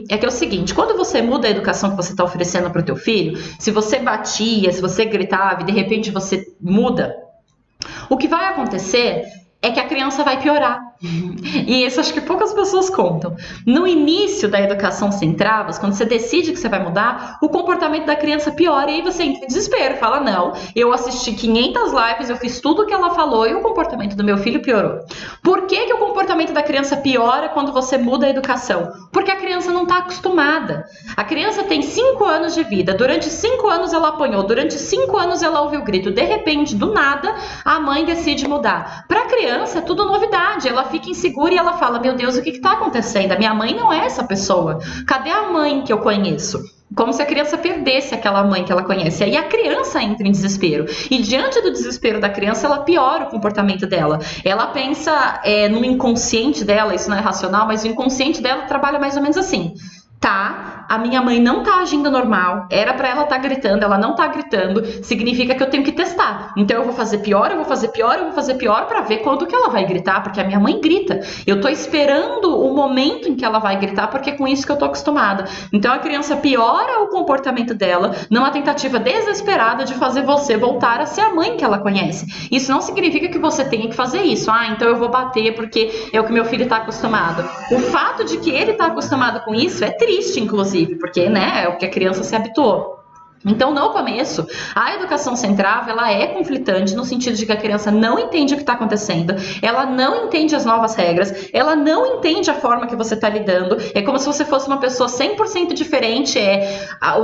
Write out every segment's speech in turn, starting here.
é que é o seguinte, quando você muda a educação que você está oferecendo para o teu filho, se você batia, se você gritava e de repente você muda, o que vai acontecer é que a criança vai piorar. E isso acho que poucas pessoas contam. No início da educação sem travas, quando você decide que você vai mudar, o comportamento da criança piora e aí você entra em desespero. Fala, não, eu assisti 500 lives, eu fiz tudo o que ela falou e o comportamento do meu filho piorou. Por que o comportamento da criança piora quando você muda a educação? Porque a criança não está acostumada. A criança tem 5 anos de vida, durante 5 anos ela apanhou, durante 5 anos ela ouviu grito, de repente, do nada, a mãe decide mudar. Para a criança é tudo novidade, ela fica insegura e ela fala, meu Deus, o que está acontecendo? A minha mãe não é essa pessoa. Cadê a mãe que eu conheço? Como se a criança perdesse aquela mãe que ela conhece. Aí a criança entra em desespero. E diante do desespero da criança, ela piora o comportamento dela. Ela pensa no inconsciente dela, isso não é racional, mas o inconsciente dela trabalha mais ou menos assim. Tá, a minha mãe não tá agindo normal, era pra ela tá gritando, ela não tá gritando, significa que eu tenho que testar. Então eu vou fazer pior, eu vou fazer pior, eu vou fazer pior pra ver quando que ela vai gritar, porque a minha mãe grita. Eu tô esperando o momento em que ela vai gritar, porque é com isso que eu tô acostumada. Então a criança piora o comportamento dela numa tentativa desesperada de fazer você voltar a ser a mãe que ela conhece. Isso não significa que você tenha que fazer isso. Ah, então eu vou bater porque é o que meu filho tá acostumado. O fato de que ele tá acostumado com isso é triste, inclusive, porque, né, é o que a criança se habituou. Então, no começo, a educação sem trava, ela é conflitante no sentido de que a criança não entende o que está acontecendo, ela não entende as novas regras, ela não entende a forma que você está lidando, é como se você fosse uma pessoa 100% diferente,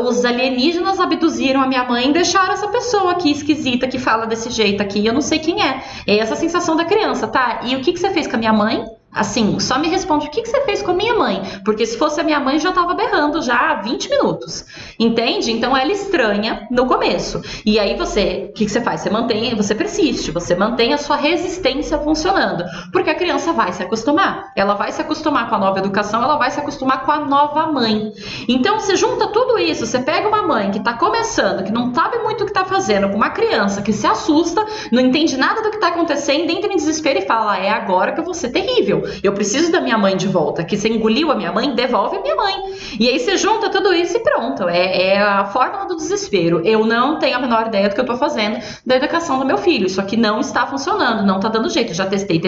os alienígenas abduziram a minha mãe e deixaram essa pessoa aqui esquisita que fala desse jeito aqui, eu não sei quem é. É essa a sensação da criança, tá? E o que você fez com a minha mãe? Assim, só me responde o que você fez com a minha mãe, porque se fosse a minha mãe já estava berrando já há 20 minutos, entende? Então ela estranha no começo, e aí o que você faz? Você persiste, você mantém a sua resistência funcionando, porque a criança vai se acostumar, ela vai se acostumar com a nova educação, ela vai se acostumar com a nova mãe. Então você junta tudo isso, você pega uma mãe que está começando, que não sabe muito o que está fazendo, com uma criança que se assusta, não entende nada do que está acontecendo, entra em desespero e fala, é agora que eu vou ser terrível. Eu preciso da minha mãe de volta. Que você engoliu a minha mãe, devolve a minha mãe. E aí você junta tudo isso e pronto. É a fórmula do desespero. Eu não tenho a menor ideia do que eu tô fazendo da educação do meu filho. Isso aqui não está funcionando, não tá dando jeito. Já testei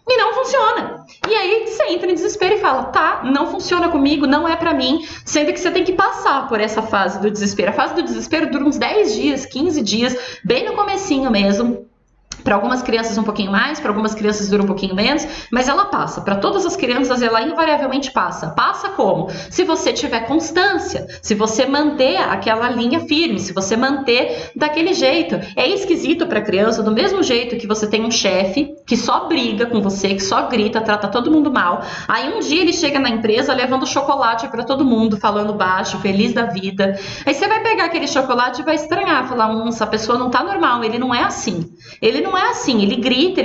e não funciona. E aí você entra em desespero e fala, tá, não funciona comigo, não é pra mim, sendo que você tem que passar por essa fase do desespero. A fase do desespero dura uns 10 dias, 15 dias, bem no comecinho mesmo. Para algumas crianças um pouquinho mais, para algumas crianças dura um pouquinho menos, mas ela passa. Para todas as crianças ela invariavelmente passa. Passa como? Se você tiver constância, se você manter aquela linha firme, se você manter daquele jeito. É esquisito para a criança, do mesmo jeito que você tem um chefe que só briga com você, que só grita, trata todo mundo mal. Aí um dia ele chega na empresa levando chocolate para todo mundo, falando baixo, feliz da vida. Aí você vai pegar aquele chocolate e vai estranhar, falar, essa pessoa não tá normal, ele não é assim. Ele não é assim, ele grita,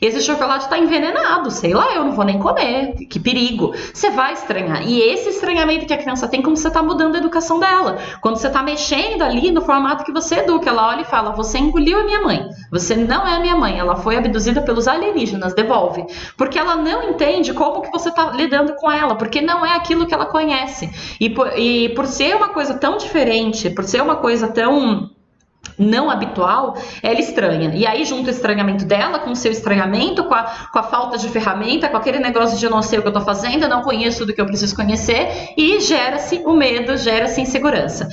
esse chocolate está envenenado, sei lá, eu não vou nem comer, que perigo. Você vai estranhar. E esse estranhamento que a criança tem quando você está mudando a educação dela, quando você está mexendo ali no formato que você educa, ela olha e fala, você engoliu a minha mãe, você não é a minha mãe, ela foi abduzida pelos alienígenas, devolve. Porque ela não entende como que você está lidando com ela, porque não é aquilo que ela conhece. E por ser uma coisa tão diferente, por ser uma coisa tão não habitual, ela estranha. E aí junta o estranhamento dela com o seu estranhamento, com a falta de ferramenta, com aquele negócio de eu não sei o que eu tô fazendo, eu não conheço do que eu preciso conhecer, e gera-se o medo, gera-se insegurança.